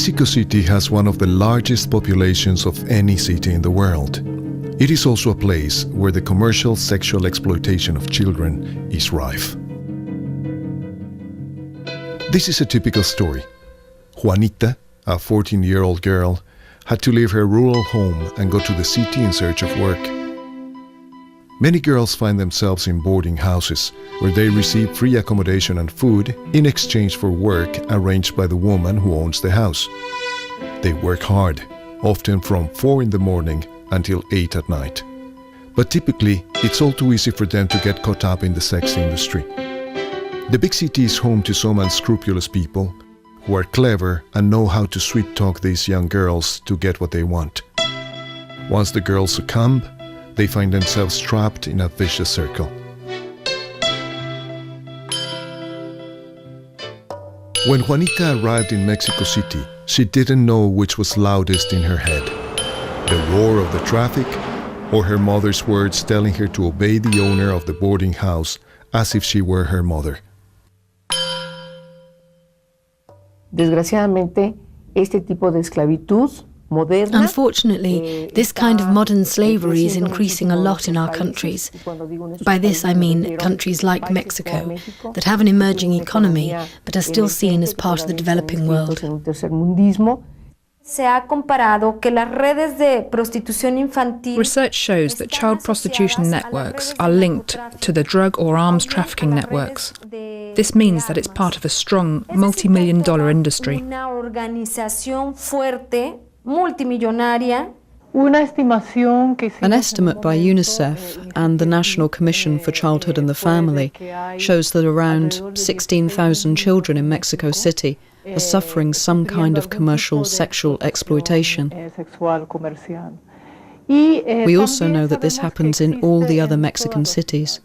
Mexico City has one of the largest populations of any city in the world. It is also a place where the commercial sexual exploitation of children is rife. This is a typical story. Juanita, a 14-year-old girl, had to leave her rural home and go to the city in search of work. Many girls find themselves in boarding houses where they receive free accommodation and food in exchange for work arranged by the woman who owns the house. They work hard, often from 4 in the morning until 8 at night. But typically, it's all too easy for them to get caught up in the sex industry. The big city is home to some unscrupulous people who are clever and know how to sweet-talk these young girls to get what they want. Once the girls succumb, they find themselves trapped in a vicious circle. When Juanita arrived in Mexico City, she didn't know which was loudest in her head: the roar of the traffic or her mother's words telling her to obey the owner of the boarding house as if she were her mother. Desgraciadamente, este tipo de esclavitud moderna. Unfortunately, this kind of modern slavery is increasing a lot in our countries. By this I mean countries like Mexico, that have an emerging economy but are still seen as part of the developing world. Research shows that child prostitution networks are linked to the drug or arms trafficking networks. This means that it's part of a strong, multi-million-dollar industry. An estimate by UNICEF and the National Commission for Childhood and the Family shows that around 16,000 children in Mexico City are suffering some kind of commercial sexual exploitation. We also know that this happens in all the other Mexican cities.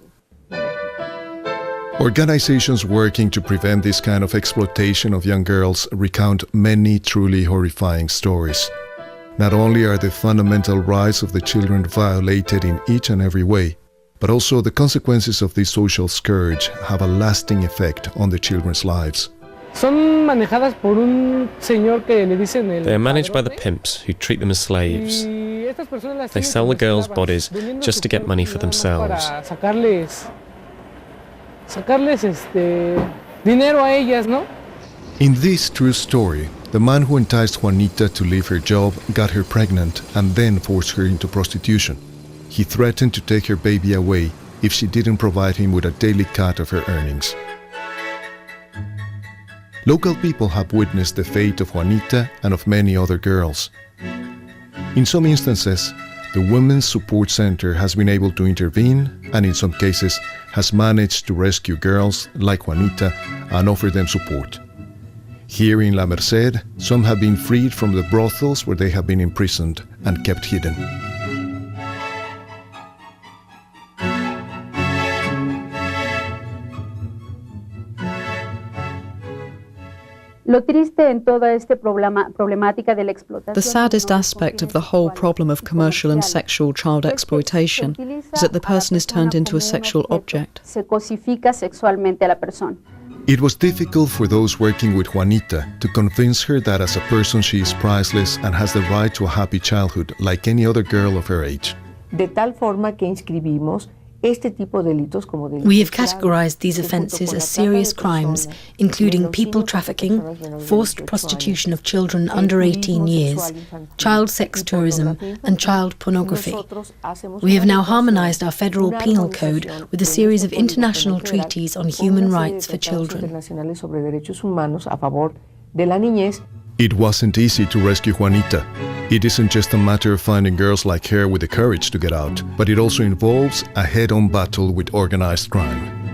Organizations working to prevent this kind of exploitation of young girls recount many truly horrifying stories. Not only are the fundamental rights of the children violated in each and every way, but also the consequences of this social scourge have a lasting effect on the children's lives. They are managed by the pimps who treat them as slaves. They sell the girls' bodies just to get money for themselves. In this true story, the man who enticed Juanita to leave her job got her pregnant and then forced her into prostitution. He threatened to take her baby away if she didn't provide him with a daily cut of her earnings. Local people have witnessed the fate of Juanita and of many other girls. In some instances, the Women's Support Center has been able to intervene and in some cases has managed to rescue girls like Juanita and offer them support. Here in La Merced, some have been freed from the brothels where they have been imprisoned and kept hidden. The saddest aspect of the whole problem of commercial and sexual child exploitation is that the person is turned into a sexual object. It was difficult for those working with Juanita to convince her that as a person she is priceless and has the right to a happy childhood like any other girl of her age. We have categorized these offences as serious crimes, including people trafficking, forced prostitution of children under 18 years, child sex tourism, and child pornography. We have now harmonized our federal penal code with a series of international treaties on human rights for children. It wasn't easy to rescue Juanita. It isn't just a matter of finding girls like her with the courage to get out, but it also involves a head-on battle with organized crime.